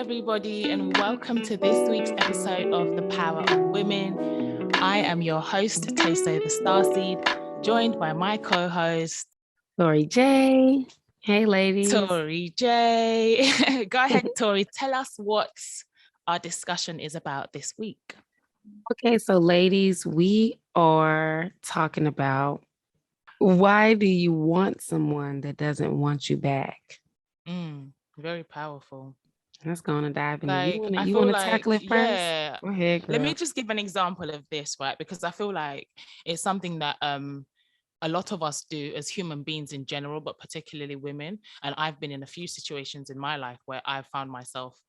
everybody, and welcome to this week's episode of The Power of Women. I am your host, Teso the Starseed, joined by my co-host, Tori J. Hey, ladies. Tori J. Go ahead, Tori. Tell us what our discussion is about this week. Okay, so ladies, we are talking about why do you want someone that doesn't want you back? Very powerful. Let's go on and dive in. Like, I You feel want to like, tackle it first? yeah. Go ahead, Let girl. me just give an example of this, right? Because I feel like it's something that a lot of us do as human beings in general, but particularly women. And I've been in a few situations in my life where I've found myself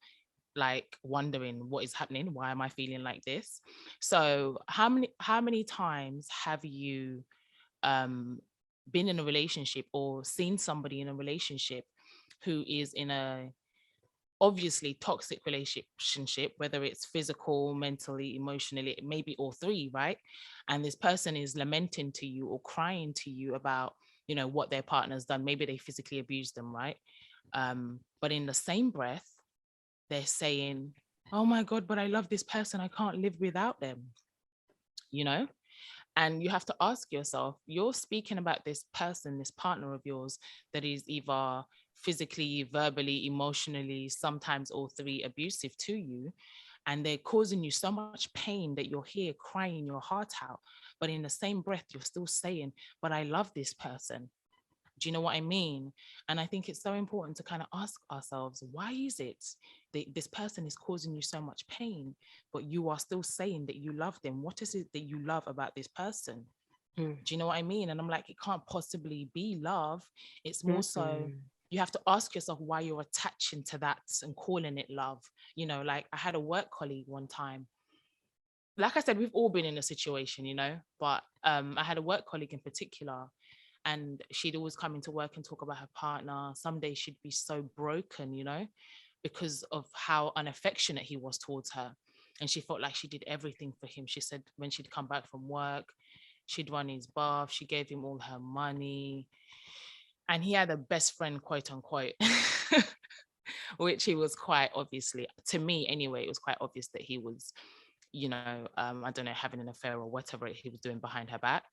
like wondering what is happening. Why am I feeling like this? So how many times have you um been in a relationship or seen somebody in a relationship who is in a obviously toxic relationship, whether it's physical, mentally, emotionally, maybe all three, right? And this person is lamenting to you or crying to you about, what their partner's done. Maybe they physically abused them, right? But in the same breath, they're saying, oh my God, but I love this person. I can't live without them, you know? And you have to ask yourself, you're speaking about this person, this partner of yours that is either physically, verbally, emotionally, sometimes all three abusive to you. And they're causing you so much pain that you're here crying your heart out. But in the same breath, you're still saying, but I love this person. Do you know what I mean? And I think it's so important to kind of ask ourselves, why is it that this person is causing you so much pain, but you are still saying that you love them? What is it that you love about this person? Mm. Do you know what I mean? And I'm like, it can't possibly be love. It's more so Mm-mm. you have to ask yourself why you're attaching to that and calling it love. Like I had a work colleague one time. Like I said, we've all been in a situation, but I had a work colleague in particular, and she'd always come into work and talk about her partner. Some days she'd be so broken, because of how unaffectionate he was towards her. And she felt like she did everything for him. She said when she'd come back from work, she'd run his bath, she gave him all her money. And he had a best friend, quote unquote, which he was quite obviously, to me anyway, it was quite obvious that he was, I don't know, having an affair or whatever he was doing behind her back.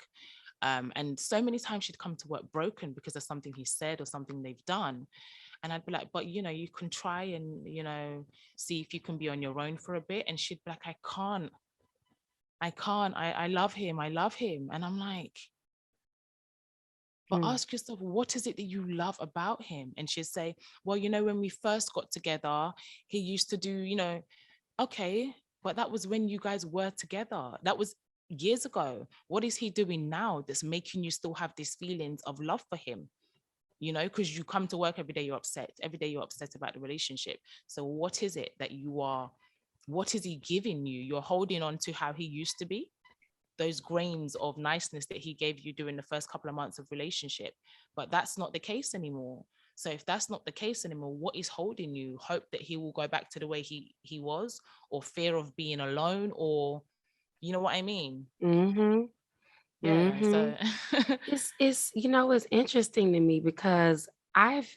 And so many times she'd come to work broken because of something he said or something they've done. And I'd be like, but, you can try and, see if you can be on your own for a bit. And she'd be like, I can't. I love him. I love him. And I'm like, but ask yourself, what is it that you love about him? And she'd say, well, when we first got together, he used to do, okay, but that was when you guys were together. That was years ago. What is he doing now that's making you still have these feelings of love for him? Because you come to work every day, you're upset. Every day you're upset about the relationship. So what is it that what is he giving you? You're holding on to how he used to be, those grains of niceness that he gave you during the first couple of months of relationship. But that's not the case anymore. So if that's not the case anymore, what is holding you? Hope that he will go back to the way he was, or fear of being alone, or you know what I mean? Mm-hmm. Yeah. Mm-hmm. So It's interesting to me because I've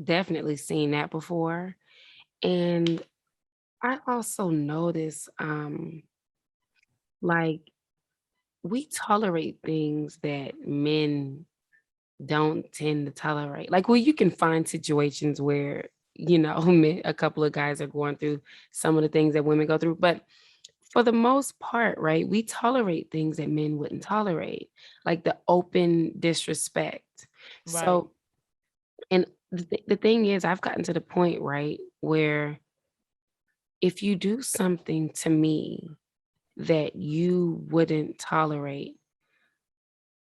definitely seen that before. And I also notice like we tolerate things that men don't tend to tolerate. Like, well, you can find situations where, a couple of guys are going through some of the things that women go through. But for the most part, right, we tolerate things that men wouldn't tolerate, like the open disrespect. right. So, and the thing is, I've gotten to the point, right, where if you do something to me that you wouldn't tolerate,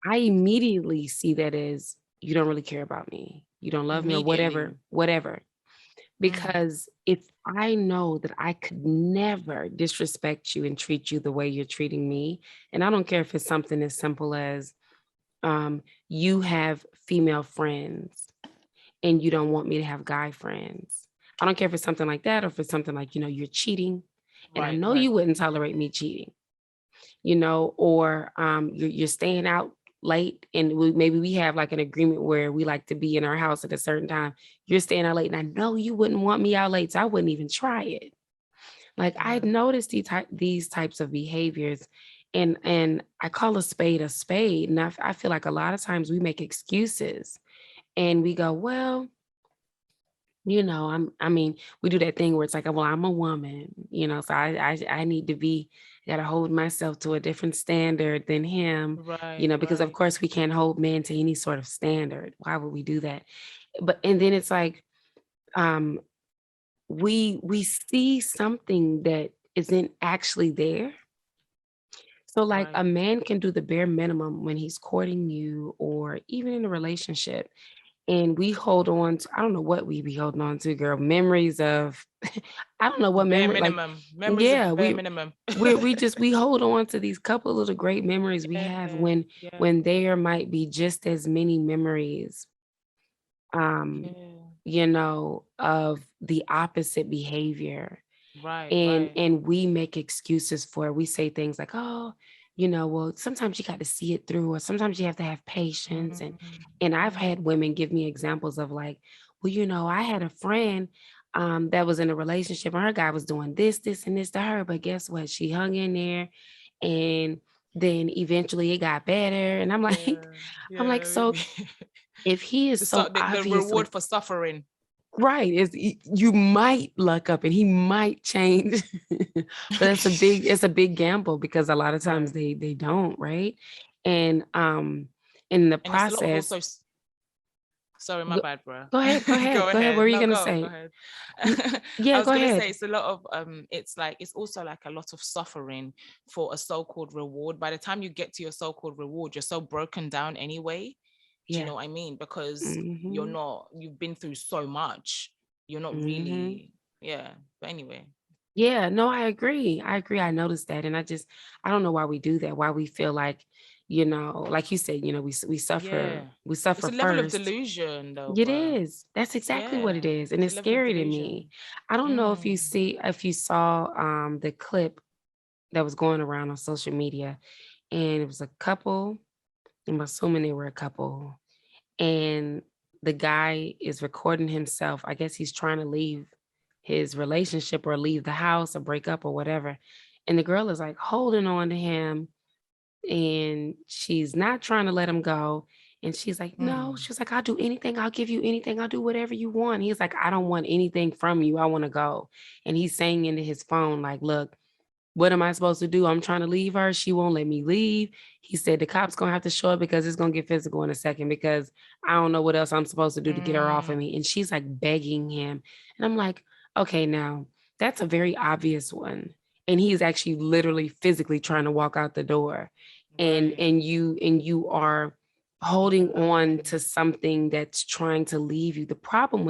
I immediately see that as you don't really care about me. You don't love me or whatever, Immediately. whatever. Mm, Because if I know that I could never disrespect you and treat you the way you're treating me, and I don't care if it's something as simple as you have female friends and you don't want me to have guy friends. I don't care if it's something like that or if it's something like, you're cheating. And I right, know right. you wouldn't tolerate me cheating, or you're staying out late and maybe we have like an agreement where we like to be in our house at a certain time. You're staying out late and I know you wouldn't want me out late, so I wouldn't even try it. Like I'd Yeah. noticed these types of behaviors, and I call a spade a spade. And I feel like a lot of times we make excuses and we go, well, I mean, we do that thing where it's like, well, I'm a woman, so I need to be, gotta hold myself to a different standard than him, Right, because of right, course we can't hold men to any sort of standard. Why would we do that? But and then it's like, um, we see something that isn't actually there. So like right. a man can do the bare minimum when he's courting you or even in a relationship. And we hold on to, I don't know what we be holding on to, girl. Memories of, I don't know The what bare memory, like, minimum. Memories of the yeah, bare minimum. we hold on to these couple of the great memories we have Yeah, yeah, when there might be just as many memories, um, yeah. of the opposite behavior. Right, and right. and we make excuses for it. We say things like, oh, well, sometimes you got to see it through, or sometimes you have to have patience. And I've Mm-hmm. had women give me examples of like, well, I had a friend that was in a relationship and her guy was doing this and this to her, but guess what, she hung in there, and then eventually it got better. And I'm like, Yeah, I'm like, yeah. so if he is so The obviously reward for suffering. right, is you might luck up and he might change. But it's a big gamble because a lot of times Right. they don't, right? And in the And it's a lot of process, also sorry, my go, bad, bro. go ahead, go Go ahead, go ahead. What ahead. were you No, gonna go say? ahead. I Yeah, was go gonna say ahead. it's a lot of it's like it's also like a lot of suffering for a so-called reward. By the time you get to your so-called reward, you're so broken down anyway. Do you Yeah. know what I mean? Because Mm-hmm. you've been through so much. You're not Mm-hmm. really, yeah. But anyway. Yeah, no, I agree. I agree. I noticed that. And I don't know why we do that, why we feel like, like you said, Yeah. we It's suffer a level of first. delusion though, It bro. is. That's exactly what it Yeah. is. And It's a it's level of scary to me. delusion. I don't know if Mm. if you saw the clip that was going around on social media, and it was a couple. I'm assuming they were a couple. And the guy is recording himself. I guess he's trying to leave his relationship or leave the house or break up or whatever. And the girl is like holding on to him and she's not trying to let him go. And she's like, no, Mm. she's like, I'll do anything. I'll give you anything. I'll do whatever you want. He's like, I don't want anything from you. I want to go. And he's saying into his phone, like, look, what am I supposed to do? I'm trying to leave her. She won't let me leave. He said the cops gonna have to show up because it's gonna get physical in a second because I don't know what else I'm supposed to do to get her off of Mm. me. And she's like begging him. And I'm like, okay, now that's a very obvious one. And he's actually literally physically trying to walk out the door. And Right. you are Leave holding on alone. to something that's trying to leave you. The problem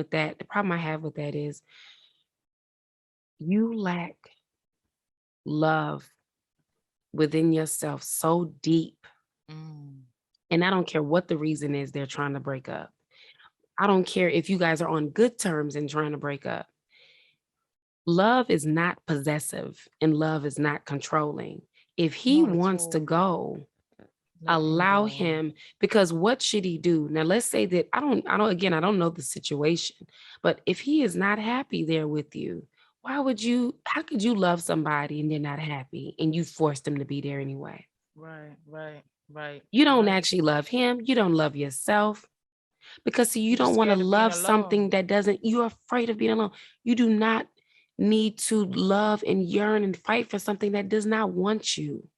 I have with that is you lack love within yourself so deep. Mm. And I don't care what the reason is they're trying to break up. I don't care if you guys are on good terms and trying to break up. Love is not possessive and love is not controlling. If he Not at wants to all. go, Let him allow go. him, because what should he do? Now let's say that I don't know the situation, but if he is not happy there with you, how could you love somebody and they're not happy and you forced them to be there anyway? Right, right, right, You don't right. actually love him. You don't love yourself because see, you You're don't want to scared of being love something alone. that doesn't, you're afraid of being alone. You do not need to love and yearn and fight for something that does not want you.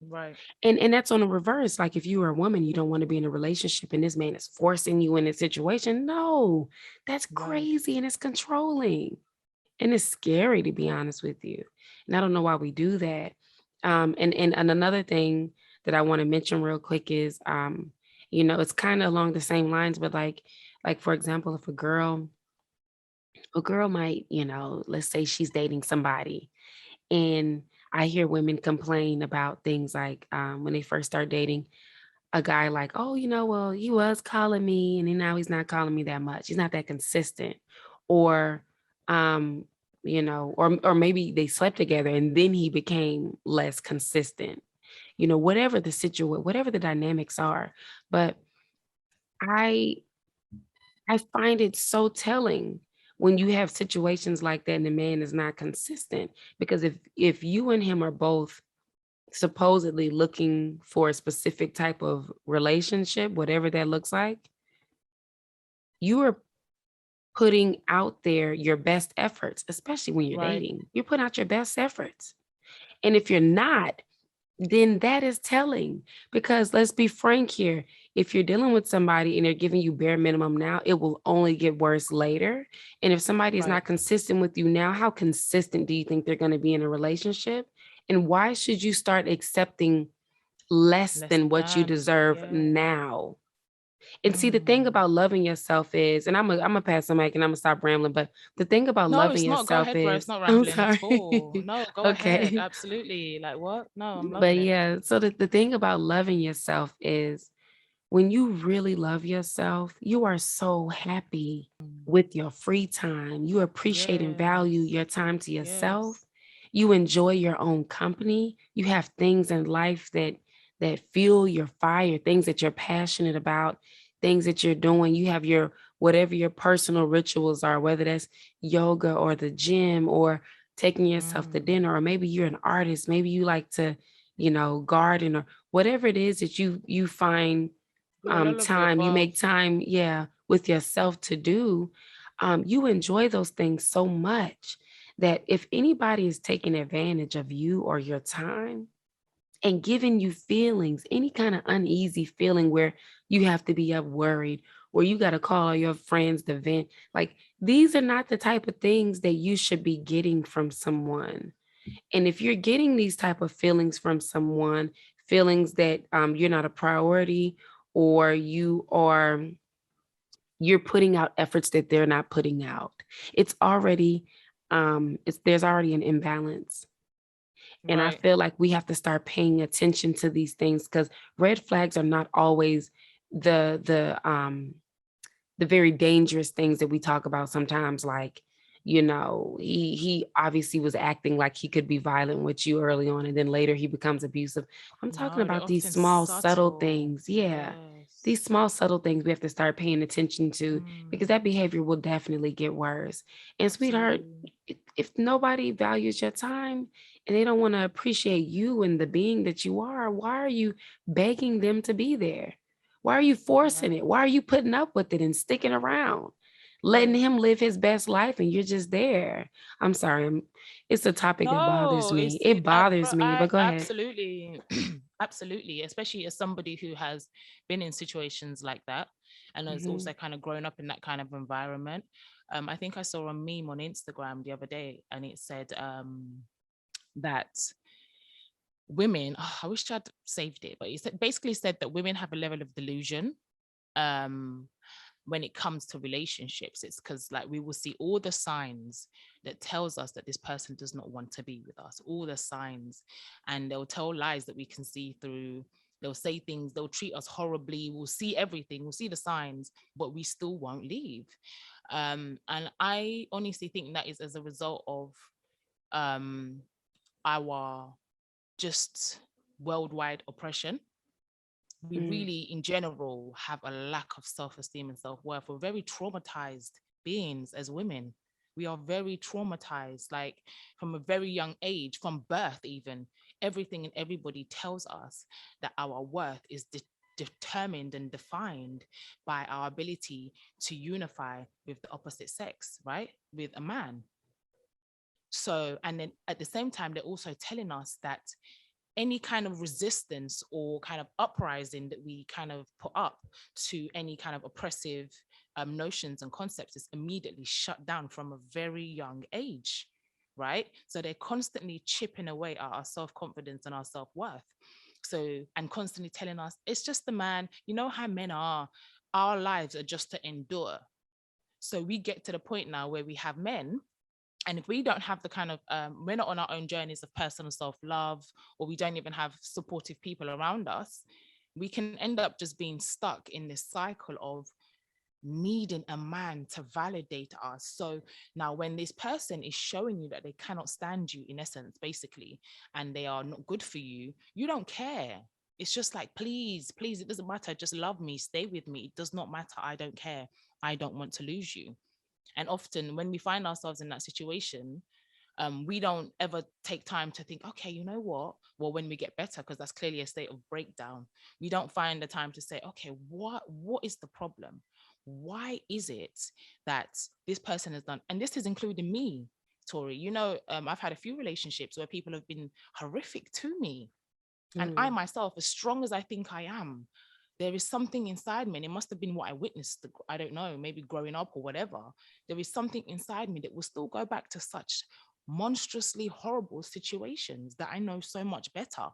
Right, And that's on the reverse. Like if you are a woman, you don't want to be in a relationship and this man is forcing you in a situation. No, that's right. crazy and it's controlling. And it's scary to be honest with you. And I don't know why we do that. And another thing that I want to mention real quick is it's kind of along the same lines, but like for example, if a girl might, let's say she's dating somebody, and I hear women complain about things like when they first start dating, a guy like, oh, well, he was calling me and then now he's not calling me that much. He's not that consistent. Or, um, or maybe they slept together and then he became less consistent. whatever the situation, whatever the dynamics are. But I I find it so telling when you have situations like that and the man is not consistent, because if you and him are both supposedly looking for a specific type of relationship, whatever that looks like, you are putting out there your best efforts, especially when you're Right. dating. You're putting out your best efforts. And if you're not, then that is telling. Because let's be frank here. If you're dealing with somebody and they're giving you bare minimum now, it will only get worse later. And if somebody is Right. not consistent with you now, how consistent do you think they're going to be in a relationship? And why should you start accepting less Less than what you than. deserve Yeah. now? And see, the thing Mm. about loving yourself is, and I'm a pass the mic and I'm gonna stop rambling, but the thing about No, loving it's not. Go yourself ahead, bro. It's is, not I'm rambling at sorry. all. No, go ahead. Okay. Absolutely. Like what? No, I'm But loving it. yeah, so the thing about loving yourself is when you really love yourself, you are so happy Mm. with your free time. You appreciate and value Yes. your time to yourself. Yes. You enjoy your own company. You have things in life that fuel your fire, things that you're passionate about, things that you're doing. You have your whatever your personal rituals are, whether that's yoga or the gym or taking yourself to Mm. dinner, or maybe you're an artist, maybe you like to, garden or whatever it is that you find Yeah, all of the time, you above. make time, yeah, with yourself to do, you enjoy those things so much that if anybody is taking advantage of you or your time and giving you feelings, any kind of uneasy feeling where you have to be up worried or you got to call all your friends to vent, like these are not the type of things that you should be getting from someone. And if you're getting these type of feelings from someone, feelings that you're not a priority, or you're putting out efforts that they're not putting out, it's already there's already an imbalance. And I Right. feel like we have to start paying attention to these things, because red flags are not always the very dangerous things that we talk about sometimes, like, he obviously was acting like he could be violent with you early on and then later he becomes abusive. I'm talking No, they're about these often small subtle subtle. things. Yeah, Yes. these small subtle things we have to start paying attention to, because Mm. that behavior will definitely get worse. And sweetheart, Absolutely. if nobody values your time and they don't want to appreciate you and the being that you are, why are you begging them to be there? Why are you forcing Right. it? Why are you putting up with it and sticking around, letting Right. him live his best life and you're just there? I'm sorry. It's a topic that bothers No, me. it's It it, bro, bothers me, I but go ahead. absolutely, absolutely, especially as somebody who has been in situations like that and has Mhm. also kind of grown up in that kind of environment. I think I saw a meme on Instagram the other day, and it said that women, I wish I'd saved it, but basically said that women have a level of delusion. Um, when it comes to relationships, it's because like we will see all the signs that tells us that this person does not want to be with us, all the signs, and they'll tell lies that we can see through. They'll say things, they'll treat us horribly, we'll see everything, we'll see the signs, but we still won't leave. And I honestly think that is as a result of um our just worldwide oppression. We Mm, really, in general, have a lack of self esteem and self worth. We're very traumatized beings as women. We are very traumatized, like from a very young age, from birth, even. Everything and everybody tells us that our worth is determined and defined by our ability to unify with the opposite sex, right? With a man. So, and then at the same time, they're also telling us that any kind of resistance or kind of uprising that we kind of put up to any kind of oppressive notions and concepts is immediately shut down from a very young age, right? So they're constantly chipping away at our self-confidence and our self-worth. So, and constantly telling us, it's just the man, you know how men are, our lives are just to endure. So we get to the point now where we have men, and if we don't have the kind of we're not on our own journeys of personal self-love, or we don't even have supportive people around us, we can end up just being stuck in this cycle of needing a man to validate us. So now when this person is showing you that they cannot stand you, in essence, basically, and they are not good for you, you don't care. It's just like, please, please, it doesn't matter. Just love me, stay with me. It does not matter. I don't care. I don't want to lose you. And often when we find ourselves in that situation, we don't ever take time to think, okay, you know what? Well, when we get better, because that's clearly a state of breakdown, we don't find the time to say, okay, what is the problem? Why is it that this person has done? And this is including me, Tori. I've had a few relationships where people have been horrific to me. And I myself, as strong as I think I am, there is something inside me, and it must have been what I witnessed, I don't know, maybe growing up or whatever. There is something inside me that will still go back to such monstrously horrible situations that I know so much better.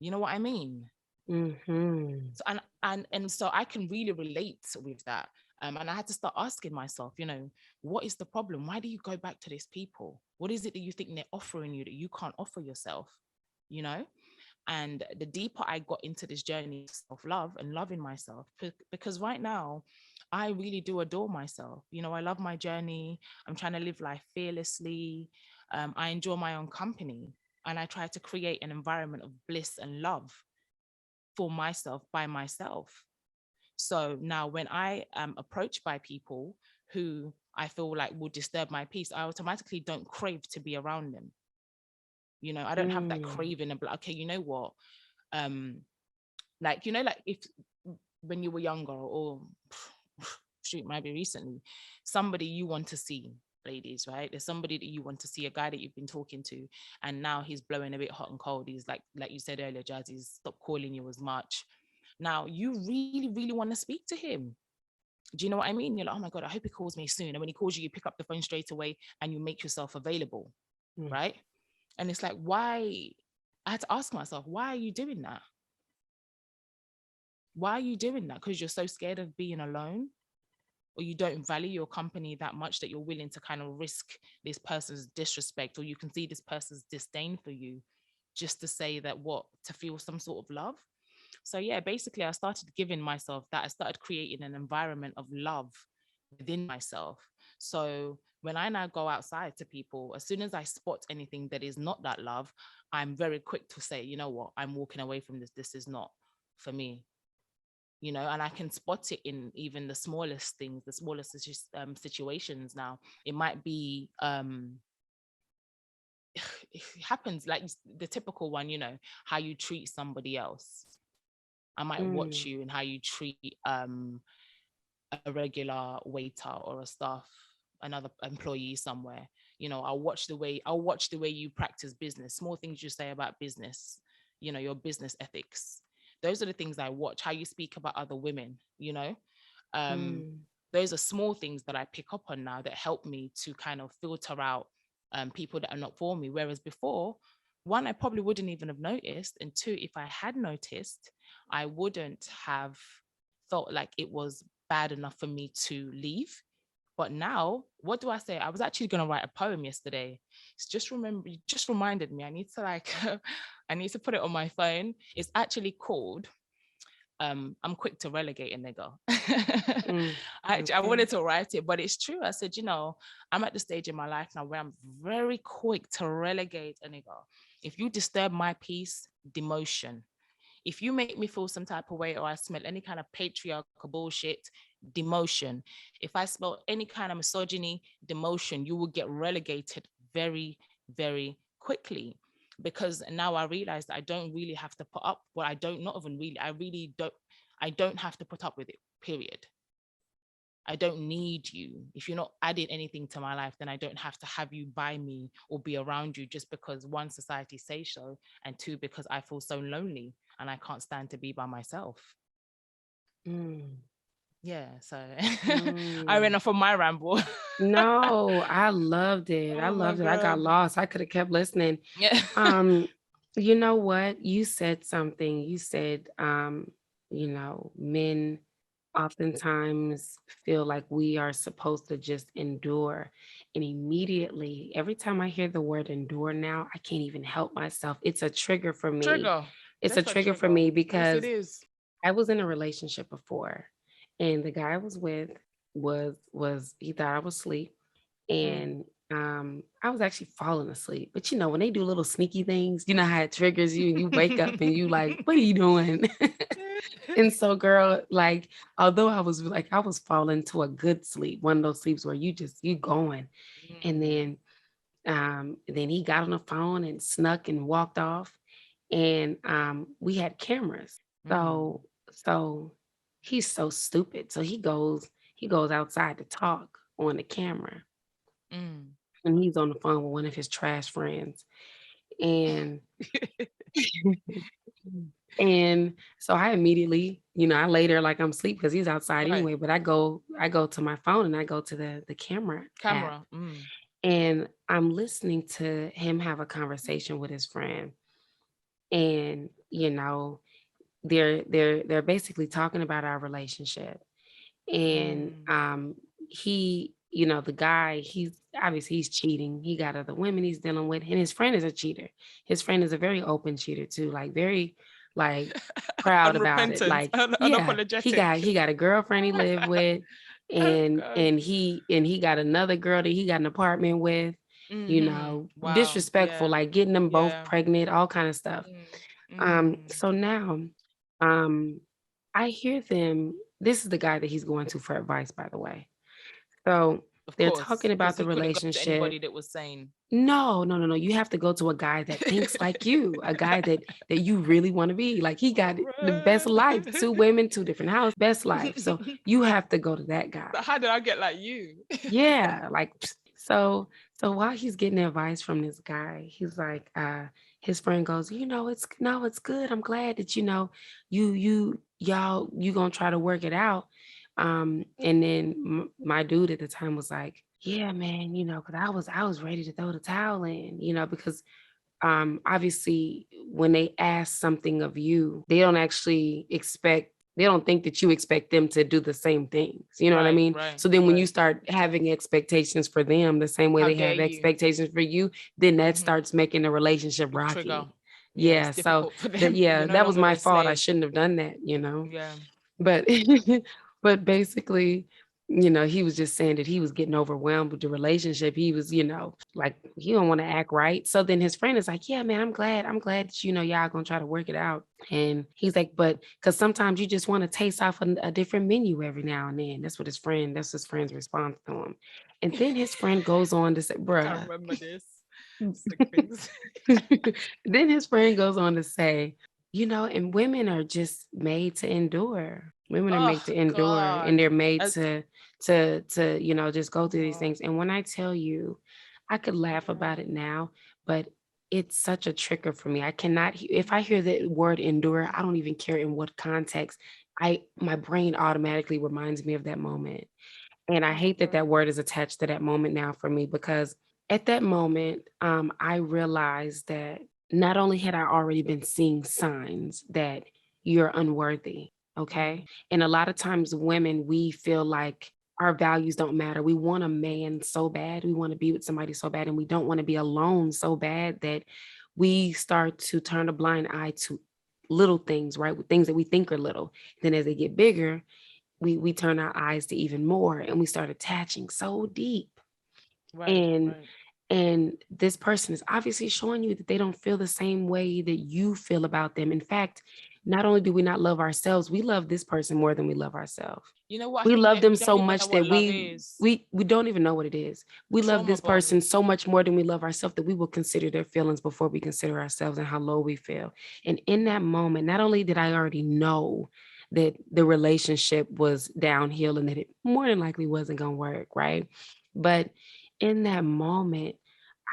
You know what I mean? So, and so I can really relate with that. And I had to start asking myself, what is the problem? Why do you go back to these people? What is it that you think they're offering you that you can't offer yourself? You know? And the deeper I got into this journey of self-love and loving myself, because right now I really do adore myself. I love my journey. I'm trying to live life fearlessly. I enjoy my own company, and I try to create an environment of bliss and love for myself by myself. So now when I am approached by people who I feel like will disturb my peace, I automatically don't crave to be around them. I don't have that craving and be like, okay, you know what? Like, like if when you were younger, or shoot, maybe recently, somebody you want to see, ladies, right? There's somebody that you want to see, a guy that you've been talking to, and now he's blowing a bit hot and cold. He's like you said earlier, Jazzy's stopped calling you as much. Now you really, really want to speak to him. Do you know what I mean? You're like, oh my God, I hope he calls me soon. And when he calls you, you pick up the phone straight away and you make yourself available, right? And it's like, why? I had to ask myself, why are you doing that? Why are you doing that? Because you're so scared of being alone, or you don't value your company that much that you're willing to kind of risk this person's disrespect, or you can see this person's disdain for you just to say that to feel some sort of love. So yeah, basically I started giving myself that. I started creating an environment of love within myself. So when I now go outside to people, as soon as I spot anything that is not that love, I'm very quick to say, you know what, I'm walking away from this. This is not for me. And I can spot it in even the smallest things, the smallest situations. Now it might be it happens like the typical one, how you treat somebody else. I might watch you and how you treat a regular waiter or a staff, another employee somewhere. I'll watch the way you practice business, small things you say about business, your business ethics. Those are the things I watch. How you speak about other women, those are small things that I pick up on now that help me to kind of filter out people that are not for me. Whereas before, one, I probably wouldn't even have noticed. And two, if I had noticed, I wouldn't have felt like it was bad enough for me to leave. But now, what do I say? I was actually going to write a poem yesterday. It's just reminded me. I need to I need to put it on my phone. It's actually called I'm quick to relegate a nigga. I wanted to write it, but it's true. I said, I'm at the stage in my life now where I'm very quick to relegate a nigga. If you disturb my peace, demotion. If you make me feel some type of way, or I smell any kind of patriarchal bullshit, demotion. If I smell any kind of misogyny, demotion. You will get relegated very, very quickly. Because now I realize that I don't really have to put up, well, I don't have to put up with it, period. I don't need you. If you're not adding anything to my life, then I don't have to have you by me or be around you just because one, society says so, and two, because I feel so lonely and I can't stand to be by myself. Yeah, so I ran off on my ramble. No, I loved it. I loved it. I got lost. I could have kept listening. Yeah. You know what? You said something. You said, men oftentimes feel like we are supposed to just endure. And immediately, every time I hear the word endure now, I can't even help myself. It's a trigger for me. It's a trigger for me because yes, it is. I was in a relationship before, and the guy I was with, was he thought I was asleep, Mm. and I was actually falling asleep. But when they do little sneaky things, you know how it triggers you and you wake up and you like, what are you doing? And so, girl, like, although I was falling to a good sleep, one of those sleeps where you going. And Mm. then he got on the phone and snuck and walked off. And we had cameras. Mm. So he's so stupid. So he goes outside to talk on the camera. Mm. And he's on the phone with one of his trash friends. And and so I immediately, I lay there like I'm asleep because he's outside Right. anyway. But I go to my phone and I go to the camera app, Camera. Mm. and I'm listening to him have a conversation with his friend. And they're basically talking about our relationship. And Mm. he, the guy, he's cheating. He got other women he's dealing with, and his friend is a cheater. His friend is a very open cheater too, like very like proud about it. Unrepentant, Like, yeah, he unapologetic. got he got a girlfriend he lived with, Oh and God. and he got another girl that he got an apartment with, Wow. disrespectful, Yeah. like getting them both Yeah. pregnant, all kind of stuff. Mm. Mm. So now, um, I hear them. This is the guy that he's going to for advice, by the way. So Of they're course, talking because about the he couldn't go to relationship. anybody that was sane. No, no, no, no. You have to go to a guy that thinks like you, a guy that you really want to be. Like he got the best Right. life, two women, two different houses, best life. So you have to go to that guy. But how did I get like you? Yeah, like so while he's getting advice from this guy, he's like, his friend goes, it's no, it's good. I'm glad that you gonna try to work it out. And then my dude at the time was like, yeah, man, because I was ready to throw the towel in, because obviously when they ask something of you, they don't think that you expect them to do the same things. You know what I Right, mean? right, So then when you right. start having expectations for them the same way How they dare have you? expectations for you, then that Hmm. starts making the relationship Big trigger. rocky. Yeah, it's Yeah. So difficult for that, them. yeah, You're no that was longer my their fault. I slave. shouldn't have done that, Yeah. but but basically, he was just saying that he was getting overwhelmed with the relationship. He was, like he don't want to act right. So then his friend is like, yeah, man, I'm glad that y'all gonna try to work it out. And he's like, but because sometimes you just want to taste off a different menu every now and then. That's his friend's response to him. And then his friend goes on to say, I can't bruh. remember this. Sick things. Then his friend goes on to say, and women are just made to endure. Women are Oh made to endure, and God. they're made As to just go through these oh, things. And when I tell you, I could laugh yeah. about it now, but it's such a trigger for me. I cannot if I hear the word endure, I don't even care in what context. My brain automatically reminds me of that moment. And I Oh hate that God. that word is attached to that moment now for me, because at that moment, I realized that not only had I already been seeing signs that you're unworthy, okay? Mm. And a lot of times, women, we feel like our values don't matter. We want a man so bad. We want to be with somebody so bad, and we don't want to be alone so bad that we start to turn a blind eye to little things, right? Things that we think are little. Then as they get bigger, we turn our eyes to even more, and we start attaching so deep. Right, and right. and this person is obviously showing you that they don't feel the same way that you feel about them. In fact, not only do we not love ourselves, we love this person more than we love ourselves. You know what? I We think love that them we don't so even know much what that love we is. we we don't even know what it is. We love Trauma this bond. person so much more than we love ourselves that we will consider their feelings before we consider ourselves and how low we feel. And in that moment, not only did I already know that the relationship was downhill and that it more than likely wasn't going to work, right? But in that moment,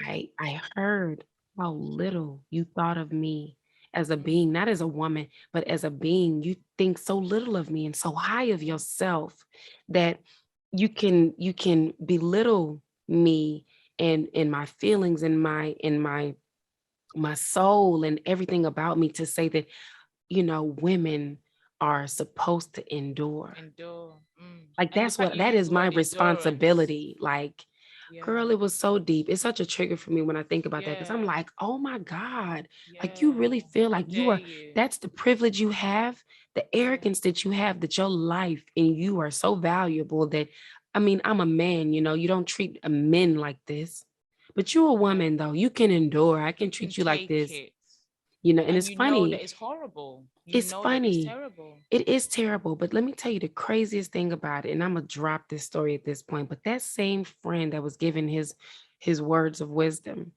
I heard how little you thought of me as a Mm. being, not as a woman, but as a being. You think so little of me and so high of yourself that you can belittle me and my feelings and my soul and everything about me to say that women are supposed to endure. Endure. Mm. Like And the fact you that use is the my word endurance. responsibility. Like, Yeah. Girl, it was so deep. It's such a trigger for me when I think about that because I'm Yeah. like, oh my God, like you Yeah. really feel How like you dare are, you? that's the privilege you have, the Yeah. arrogance that you have, that your life and you are so valuable that, I mean, I'm a man, you don't treat a men like this, but you're a Yeah. woman though. You can endure. I You can can treat you like take this, it. and And it's you know that funny. it's horrible. You It's know that it's funny. terrible. It is terrible, but let me tell you the craziest thing about it, and I'm gonna drop this story at this point. But that same friend that was giving his words of wisdom,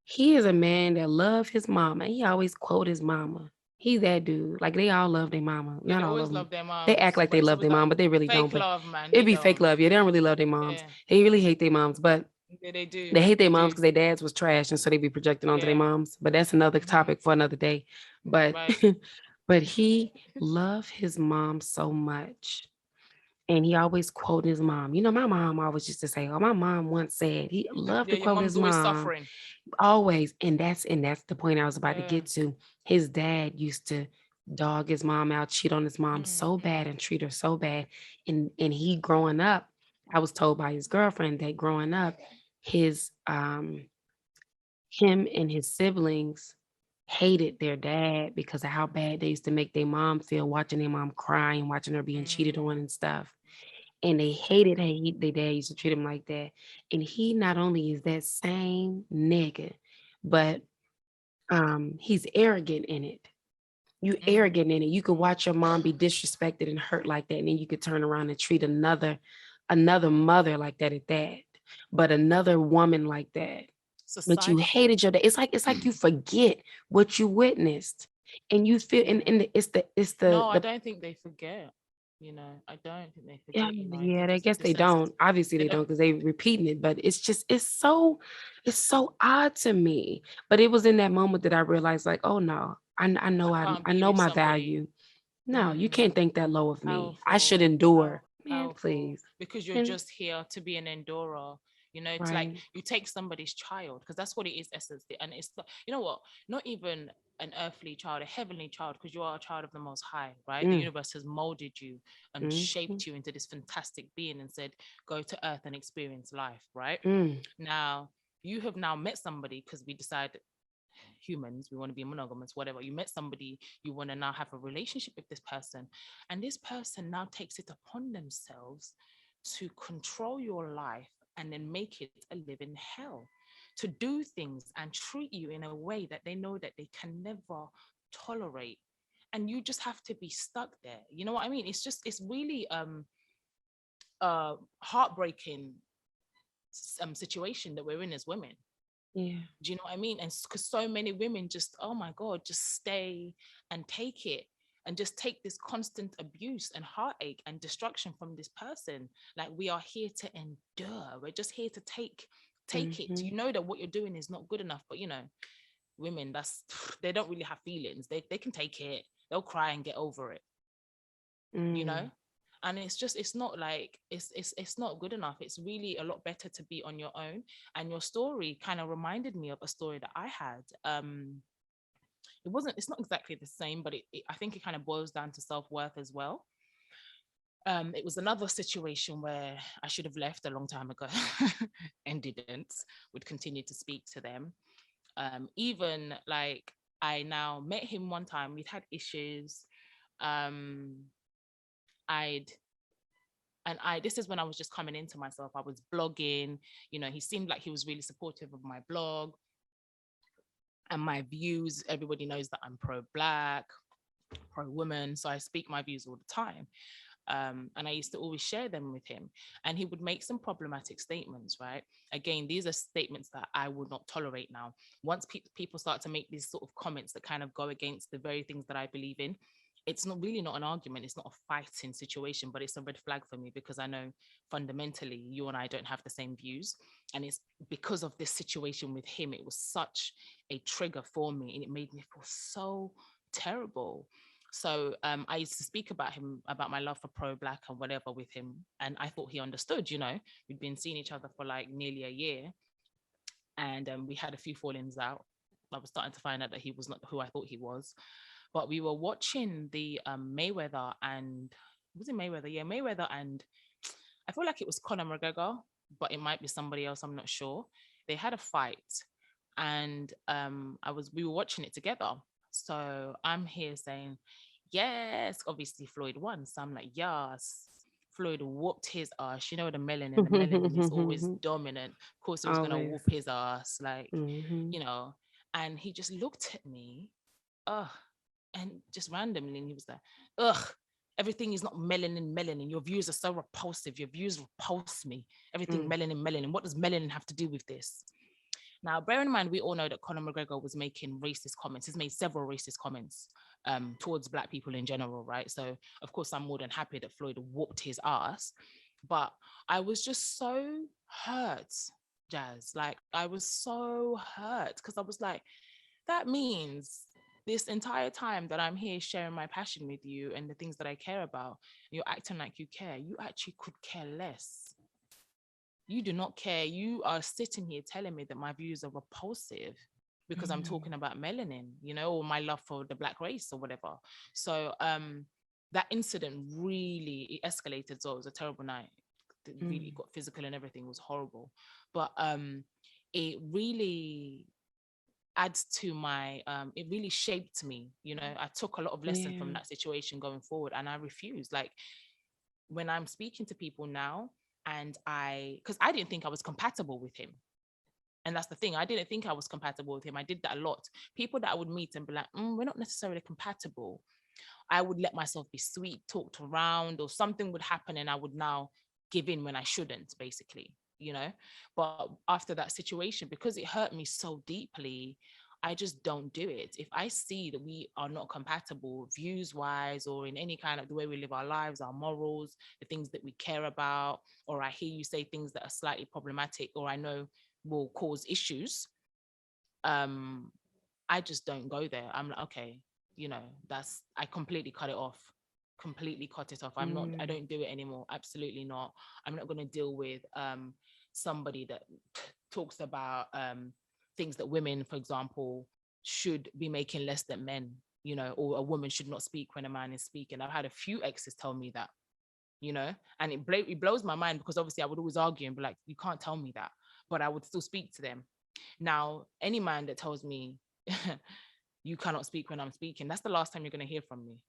he is a man that love his mama. He always quote his mama. He that dude. Like they all love their mama. Yeah, Not they all of always them. love their They act moms, like but they it's love always their that mom, but they really don't. fake But love, man. it'd They be fake don't. love. Yeah, they don't really love their moms. Yeah. They really hate their moms, but Yeah, they do. they hate their They moms do. because their dads was trash, and so they be projecting onto their Yeah. moms. But that's another Hmm. topic for another day. But Right. but he loved his mom so much. And he always quote his mom. My mom always used to say, "Oh, my mom once said." He loved Yeah, to your quote mom's his always mom suffering. always, and that's the point I was about to Yeah. get to. His dad used to dog his mom out, cheat on his mom so bad, Mm-hmm. and treat her so bad. And he growing up, I was told by his girlfriend that growing up, his him and his siblings hated their dad because of how bad they used to make their mom feel watching their mom cry and watching her being cheated on Mm. and stuff. And they hated how their dad used to treat him like that. And he not only is that same nigga, but he's arrogant in it. You Mm. arrogant in it. You could watch your mom be disrespected and hurt like that, and then you could turn around and treat another mother like that at that, but another woman like that. It's a But you cycle. hated your dad. It's like you forget what you witnessed, and you feel Yeah. and it's No, I the don't think they forget. I don't think they yeah, forget. I yeah, think I it's a guess they don't. desensitized. Obviously They they don't don't. because they repeating it, but it's so odd to me. But it was in that moment that I realized, like, oh no, I I know can't I be know with my somebody. value. No, you Mm. can't think that low of me. I should Powerful, endure. Man, powerful, please. because you're And just here to be an endurer. It's like right. you take somebody's child, because that's what it is, essence. And it's you know what? Not even an earthly child, a heavenly child, because you are a child of the Most High, right? The Mm, universe has molded you and mm, shaped you into this fantastic being and said, go to earth and experience life, right? mm, Now, you have now met somebody because we decided humans, we want to be monogamous, whatever. You met somebody, you want to now have a relationship with this person, and this person now takes it upon themselves to control your life and then make it a living hell, to do things and treat you in a way that they know that they can never tolerate. And you just have to be stuck there. You know what I mean? It's really heartbreaking situation that we're in as women. yeah. Do you know what I mean? And because so many women just, oh my God, just stay and take it and just take this constant abuse and heartache and destruction from this person. Like, we are here to endure. We're just here to take it. Mm-hmm, You know that what you're doing is not good enough, but women, that's they don't really have feelings. They can take it. They'll cry and get over it, you know? mm, And it's not like it's not good enough. It's really a lot better to be on your own. And your story kind of reminded me of a story that I had. It's not exactly the same, but I think it kind of boils down to self-worth as well. It was another situation where I should have left a long time ago and didn't. Would continue to speak to them. Even like, I now met him one time, we'd had issues. um I'd and I this is when I was just coming into myself. I was blogging. He seemed like he was really supportive of my blog and my views. Everybody knows that I'm pro-black, pro-woman, so I speak my views all the time. And I used to always share them with him. And he would make some problematic statements, right? Again, these are statements that I would not tolerate now. Once people start to make these sort of comments that kind of go against the very things that I believe in, it's not an argument, it's not a fighting situation, but it's a red flag for me, because I know fundamentally you and I don't have the same views. And it's because of this situation with him, it was such a trigger for me, and it made me feel so terrible. So I used to speak about him, about my love for pro-black and whatever with him, and I thought he understood. We'd been seeing each other for like nearly a year, and we had a few fallings out. I was starting to find out that he was not who I thought he was. But we were watching the Mayweather and was it Mayweather? Yeah, Mayweather and I feel like it was Conor McGregor. but it might be somebody else, I'm not sure. They had a fight, and we were watching it together. So I'm here saying, yes, obviously Floyd won. So I'm like, yes, Floyd whooped his ass. You know, the melanin is always dominant. Of course, he was gonna Always. whoop his ass, like, Mm-hmm. you know. And he just looked at me, ugh, and just randomly, and he was like, ugh, everything is not melanin, melanin. Your views are so repulsive. Your views repulse me. Everything melanin, melanin. What does melanin have to do with this? Now, bear in mind, we all know that Conor McGregor was making racist comments. He's made several racist comments towards Black people in general, right? So, of course, I'm more than happy that Floyd whooped his ass. But I was just so hurt, Jazz. Like, I was so hurt because I was like, that means this entire time that I'm here sharing my passion with you and the things that I care about, you're acting like you care. You actually could care less. You do not care. You are sitting here telling me that my views are repulsive because I'm talking about melanin, or my love for the Black race or whatever. So that incident really, it escalated. So it was a terrible night. It really got physical and everything. It was horrible. But it really adds to my it really shaped me. I took a lot of lesson from that situation going forward, and I refuse. Like, when I'm speaking to people now, and because I didn't think I was compatible with him. And that's the thing. I didn't think I was compatible with him. I did that a lot. People that I would meet and be like, we're not necessarily compatible. I would let myself be sweet, talked around, or something would happen and I would now give in when I shouldn't, basically. But after that situation, because it hurt me so deeply, I just don't do it. If I see that we are not compatible views wise, or in any kind of the way we live our lives, our morals, the things that we care about, or I hear you say things that are slightly problematic or I know will cause issues, I just don't go there. I'm like, okay, I completely cut it off. Completely cut it off. I don't do it anymore. Absolutely not. I'm not going to deal with somebody that talks about things that women, for example, should be making less than men, or a woman should not speak when a man is speaking. I've had a few exes tell me that, and it blows my mind because obviously I would always argue and be like, you can't tell me that, but I would still speak to them. Now, any man that tells me you cannot speak when I'm speaking, that's the last time you're going to hear from me.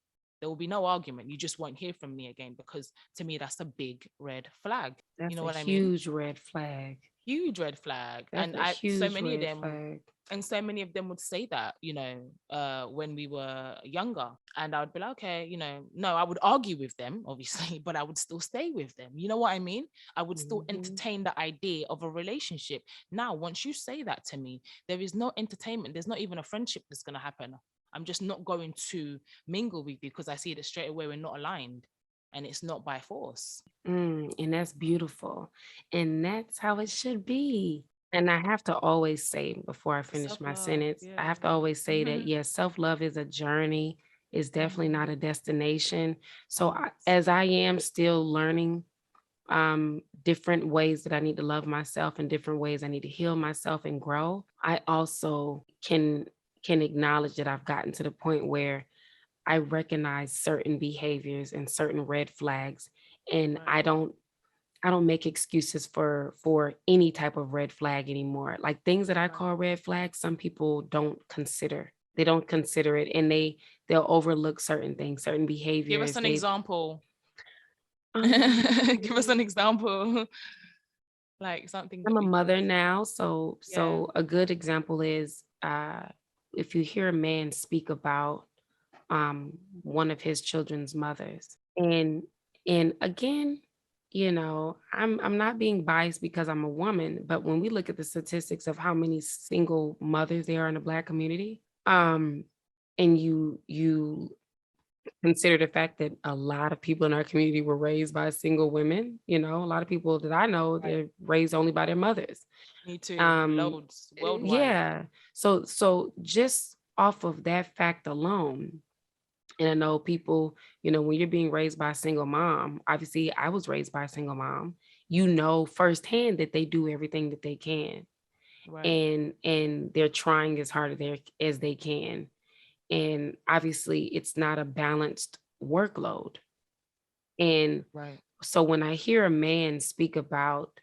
There will be no argument. You just won't hear from me again, because to me, that's a big red flag. You That's know a what I mean? huge red flag. Huge red flag. That's And a so huge many of red them, flag. and so many of them would say that, when we were younger. And I would be like, okay, no, I would argue with them, obviously, but I would still stay with them. You know what I mean? I would still entertain the idea of a relationship. Now, once you say that to me, there is no entertainment. There's not even a friendship that's going to happen. I'm just not going to mingle with you because I see that straight away we're not aligned, and it's not by force. And that's beautiful. And that's how it should be. And I have to always say, before I finish my Self-love, sentence, I yeah. have to always say that, yes, self-love is a journey. It's definitely not a destination. So as I am still learning different ways that I need to love myself and different ways I need to heal myself and grow, I also can acknowledge that I've gotten to the point where I recognize certain behaviors and certain red flags, and Right. I don't make excuses for any type of red flag anymore. Like things that I Right. call red flags, some people don't consider. They don't consider it, and they'll overlook certain things, certain Give us behaviors. an example. Um Give us an example. Like something that I'm a we can. mother now, so Yeah. a good example is if you hear a man speak about one of his children's mothers. And again, I'm not being biased because I'm a woman, but when we look at the statistics of how many single mothers there are in the Black community, and you consider the fact that a lot of people in our community were raised by single women, a lot of people that I know, Right. they're raised only by their mothers. Me too. Um, Loads worldwide. yeah. So just off of that fact alone, and I know people, when you're being raised by a single mom, obviously I was raised by a single mom, firsthand that they do everything that they can, Right. and they're trying as hard as they can. And obviously it's not a balanced workload. And Right. so when I hear a man speak about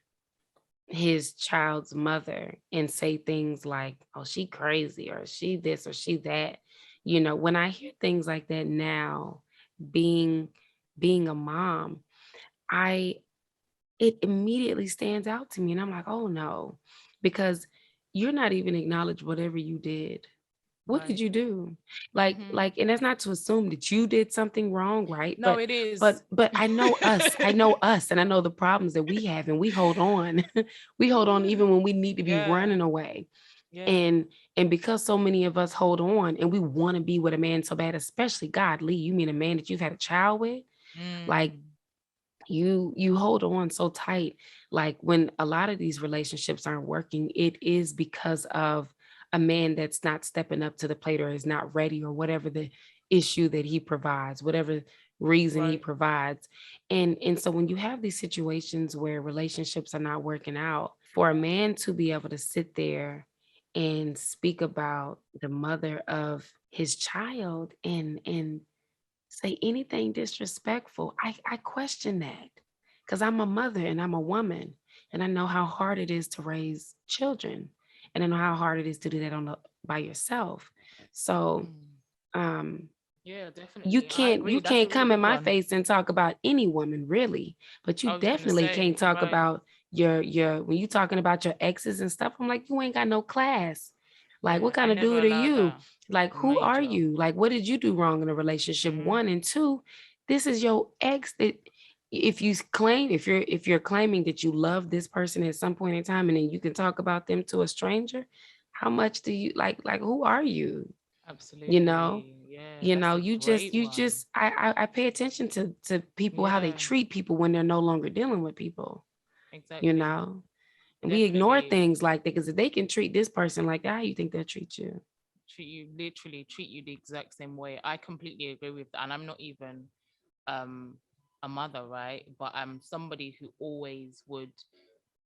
his child's mother and say things like, oh, she crazy, or she this, or she that. When I hear things like that now, being being a mom, I it immediately stands out to me, and I'm like, oh no, because you're not even acknowledged whatever you did. What did Right. you do? Mm-hmm. And that's not to assume that you did something wrong, right? No, But it is. but I know us. I know us, and I know the problems that we have, and we hold on. We hold on even when we need to be Yeah. running away. Yeah. And because so many of us hold on and we want to be with a man so bad, especially godly, you mean a man that you've had a child with? Like, Mm. you hold on so tight. Like, when a lot of these relationships aren't working, it is because of a man that's not stepping up to the plate, or is not ready, or whatever the issue that he provides, whatever reason he Right. provides. And so when you have these situations where relationships are not working out, for a man to be able to sit there and speak about the mother of his child, and say anything disrespectful, I question that, because I'm a mother and I'm a woman, and I know how hard it is to raise children, and I know how hard it is to do that by yourself. So Mm. um Yeah, you definitely. I can't agree. you That's a can't really come in good my one. face and talk about any woman, really, but you I was gonna definitely say, can't talk right. about your when you talking about your exes and stuff. I'm like, you ain't got no class. Like, what Yeah, I kind of never dude are allow you? that. Like, who are Major. you? Like, what did you do wrong in a relationship? Mm-hmm. One, and two, this is your ex. That if you're claiming that you love this person at some point in time, and then you can talk about them to a stranger, how much do you like who are you? you know Absolutely. Yeah, that's a great you one. just I pay attention to people, how they Yeah, treat people when they're no longer dealing with people, you exactly. know and we ignore Definitely. things like that, because if they can treat this person like that, how you think they'll treat you? Treat you, literally treat you the exact same way. I completely agree with that. And I'm not even um a mother, right? But I'm somebody who always would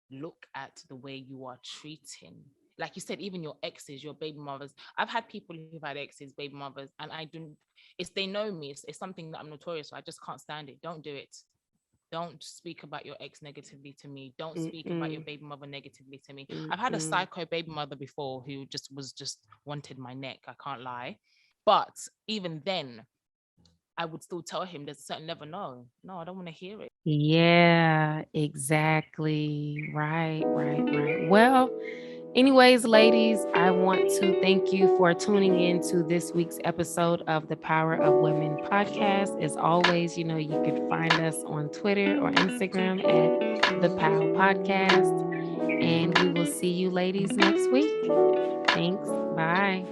look at the way you are treating, like you said, even your exes, your baby mothers. I've had people who've had exes, baby mothers, and I don't, it's, they know me, it's something that I'm notorious for. I just can't stand it. Don't do it. Don't speak about your ex negatively to me. Don't speak about your Mm-mm, baby mother negatively to me. I've had a mm-mm. psycho baby mother before who just wanted my neck. I can't lie. But even then, I would still tell him there's a certain level. No, no, I don't want to hear it. Yeah, exactly. Right. Well, anyways, ladies, I want to thank you for tuning in to this week's episode of the Power of Women podcast. As always, you could find us on Twitter or Instagram at the Pow Podcast. And we will see you ladies next week. Thanks. Bye.